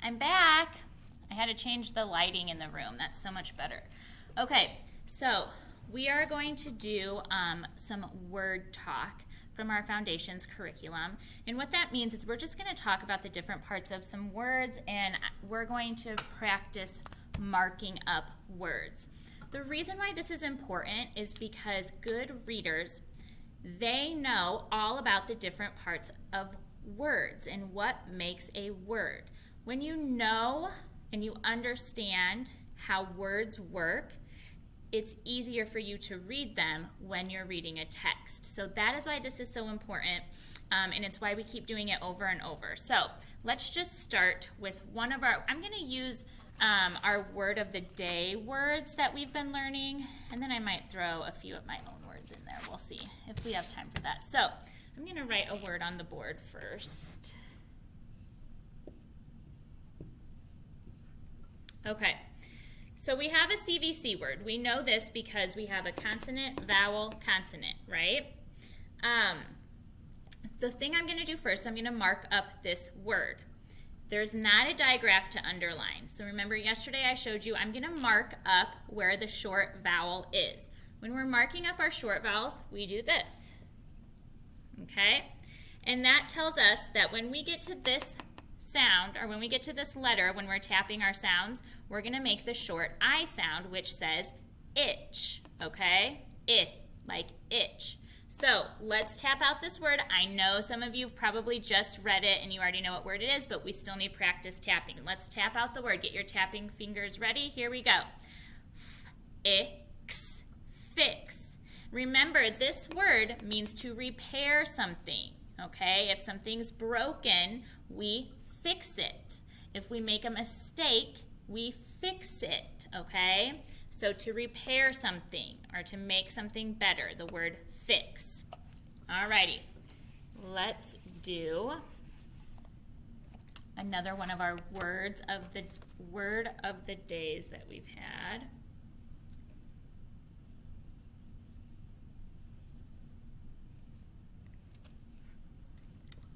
I'm back. I had to change the lighting in the room. That's so much better. Okay, so we are going to do some word talk from our Foundations curriculum. And what that means is we're just going to talk about the different parts of some words, and we're going to practice marking up words. The reason why this is important is because good readers, they know all about the different parts of words and what makes a word. When you know and you understand how words work, it's easier for you to read them when you're reading a text. So that is why this is so important, and it's why we keep doing it over and over. So let's just start with one of our, I'm going to use our word of the day words that we've been learning, and then I might throw a few of my own words in there. We'll see if we have time for that. So I'm going to write a word on the board first. Okay, so we have a CVC word. We know this because we have a consonant, vowel, consonant, right? The thing I'm going to do first, I'm going to mark up this word. There's not a digraph to underline. So remember yesterday I showed you I'm going to mark up where the short vowel is. When we're marking up our short vowels, we do this. Okay? And that tells us that when we get to this sound, or when we get to this letter, when we're tapping our sounds, we're going to make the short I sound, which says itch. Okay? Like itch. So let's tap out this word. I know some of you probably just read it and you already know what word it is, but we still need practice tapping. Let's tap out the word. Get your tapping fingers ready. Here we go. Fix. Fix. Remember, this word means to repair something. Okay? If something's broken, we fix it. If we make a mistake, we fix it. Okay? So to repair something or to make something better, the word fix. Alrighty, let's do another one of our word of the days that we've had.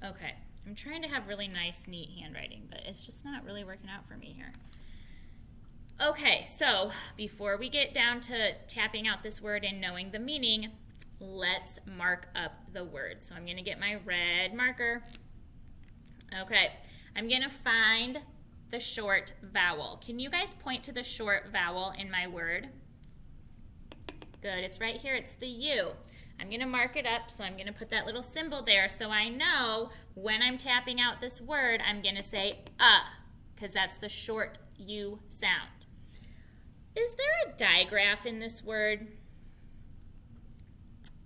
Okay, I'm trying to have really nice, neat handwriting, but it's just not really working out for me here. Okay, so before we get down to tapping out this word and knowing the meaning, let's mark up the word. So I'm going to get my red marker. Okay, I'm going to find the short vowel. Can you guys point to the short vowel in my word? Good, it's right here. It's the U. I'm going to mark it up, so I'm going to put that little symbol there so I know when I'm tapping out this word, I'm going to say because that's the short U sound. Is there a digraph in this word?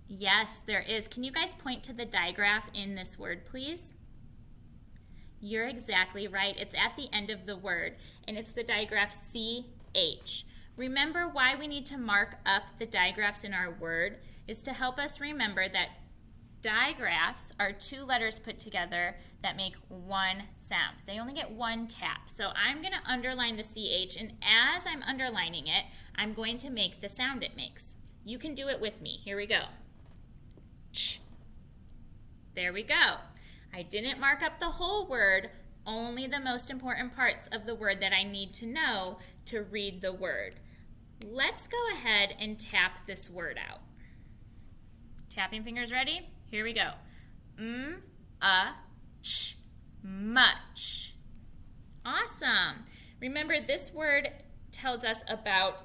Yes, there is. Can you guys point to the digraph in this word, please? You're exactly right. It's at the end of the word, and it's the digraph CH. Remember why we need to mark up the digraphs in our word is to help us remember that digraphs are two letters put together that make one sound. They only get one tap. So I'm going to underline the CH, and as I'm underlining it, I'm going to make the sound it makes. You can do it with me. Here we go. Ch. There we go. I didn't mark up the whole word, only the most important parts of the word that I need to know to read the word. Let's go ahead and tap this word out. Tapping fingers ready? Here we go. Ch, much. Awesome. Remember, this word tells us about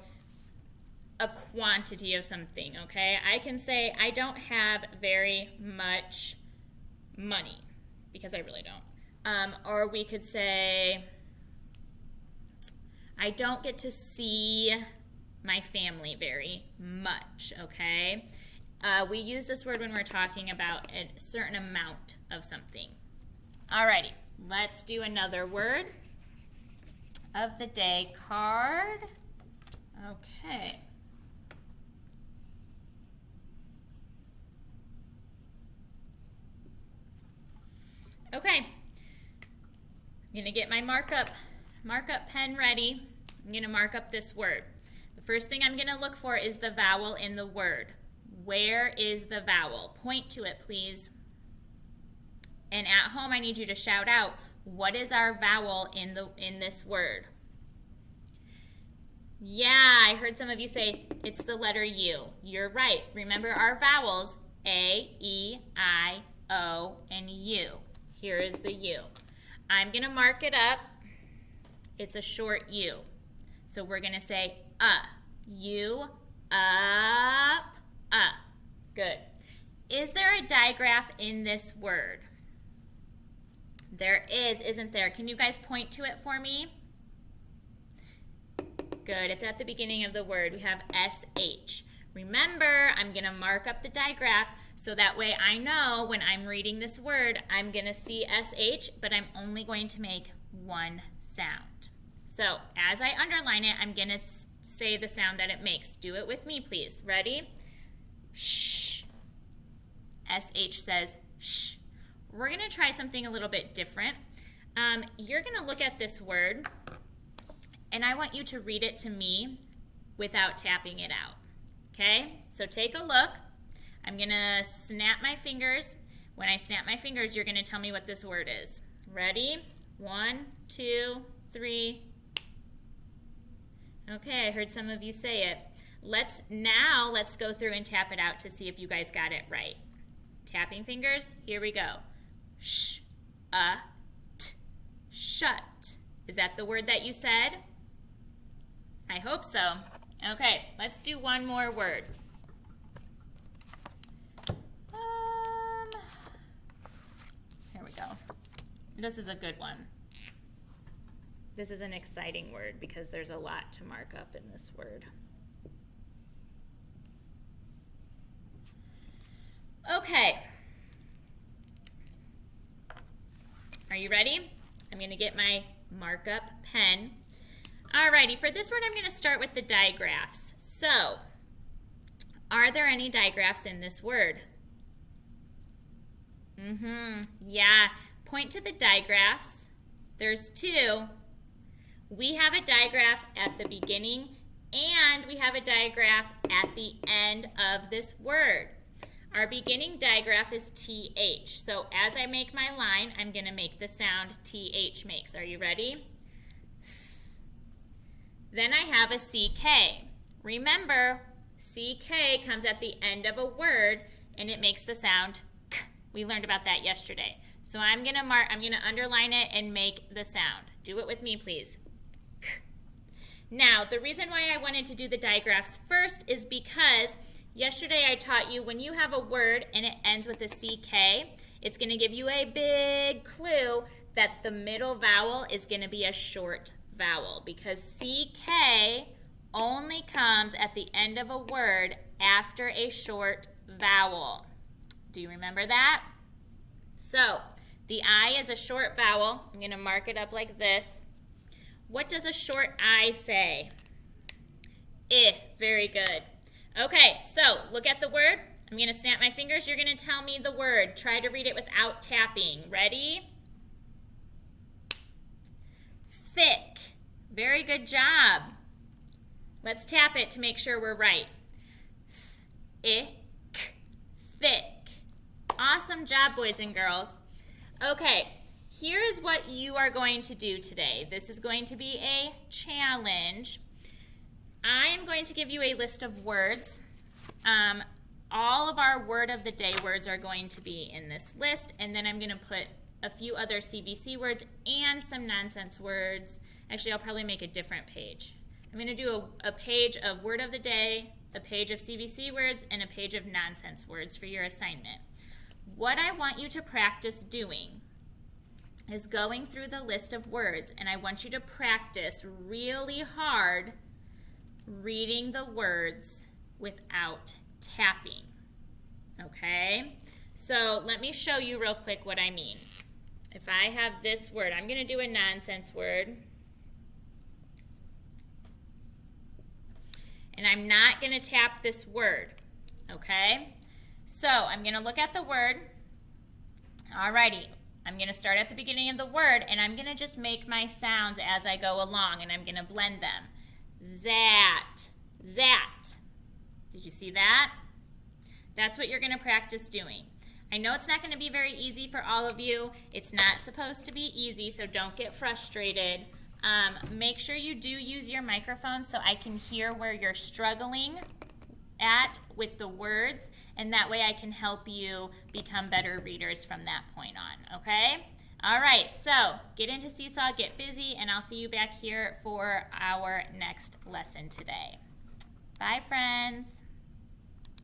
a quantity of something, okay? I can say I don't have very much money because I really don't. Or we could say I don't get to see my family very much, okay? We use this word when we're talking about a certain amount of something. Alrighty, let's do another word of the day card. Okay. Okay, I'm going to get my markup pen ready. I'm going to mark up this word. The first thing I'm going to look for is the vowel in the word. Where is the vowel? Point to it, please. And at home, I need you to shout out, What is our vowel in this word? Yeah, I heard some of you say it's the letter U. You're right. Remember our vowels, A, E, I, O, and U. Here is the U. I'm going to mark it up. It's a short U. So we're going to say U, up. Good. Is there a digraph in this word? There is, isn't there? Can you guys point to it for me? Good. It's at the beginning of the word. We have SH. Remember, I'm going to mark up the digraph so that way I know when I'm reading this word, I'm going to see SH, but I'm only going to make one sound. So as I underline it, I'm going to say the sound that it makes. Do it with me, please. Ready? Shh. SH says shh. We're going to try something a little bit different. You're going to look at this word, and I want you to read it to me without tapping it out. Okay? So take a look. I'm going to snap my fingers. When I snap my fingers, you're going to tell me what this word is. Ready? 1, 2, 3. Okay, I heard some of you say it. Let's go through and tap it out to see if you guys got it right. Tapping fingers, here we go. Sh, t, shut. Is that the word that you said? I hope so. Okay, let's do one more word. Here we go. This is a good one. This is an exciting word because there's a lot to mark up in this word. Okay. Are you ready? I'm going to get my markup pen. Alrighty, for this word I'm going to start with the digraphs. So, are there any digraphs in this word? Yeah. Point to the digraphs. There's two. We have a digraph at the beginning and we have a digraph at the end of this word. Our beginning digraph is TH. So as I make my line, I'm going to make the sound TH makes. Are you ready? Then I have a CK. Remember, CK comes at the end of a word and it makes the sound K. We learned about that yesterday. So I'm going to underline it and make the sound. Do it with me, please. K. Now, the reason why I wanted to do the digraphs first is because yesterday I taught you when you have a word and it ends with a CK, it's going to give you a big clue that the middle vowel is going to be a short vowel because CK only comes at the end of a word after a short vowel. Do you remember that? So, the I is a short vowel. I'm going to mark it up like this. What does a short I say? I. Very good. Okay, so look at the word. I'm going to snap my fingers. You're going to tell me the word. Try to read it without tapping. Ready? Thick. Very good job. Let's tap it to make sure we're right. Thick. Awesome job, boys and girls. Okay, here is what you are going to do today. This is going to be a challenge. I am going to give you a list of words. All of our word of the day words are going to be in this list, and then I'm going to put a few other CBC words and some nonsense words. Actually, I'll probably make a different page. I'm going to do a page of word of the day, a page of CBC words, and a page of nonsense words for your assignment. What I want you to practice doing is going through the list of words, and I want you to practice really hard reading the words without tapping. Okay? So let me show you real quick what I mean. If I have this word, I'm going to do a nonsense word. And I'm not going to tap this word. Okay? So I'm going to look at the word. Alrighty. I'm going to start at the beginning of the word, and I'm going to just make my sounds as I go along, and I'm going to blend them. Zat. Zat. Did you see that? That's what you're going to practice doing. I know it's not going to be very easy for all of you. It's not supposed to be easy, so don't get frustrated. Make sure you do use your microphone so I can hear where you're struggling at with the words, and that way I can help you become better readers from that point on, okay? All right, so get into Seesaw, get busy, and I'll see you back here for our next lesson today. Bye, friends.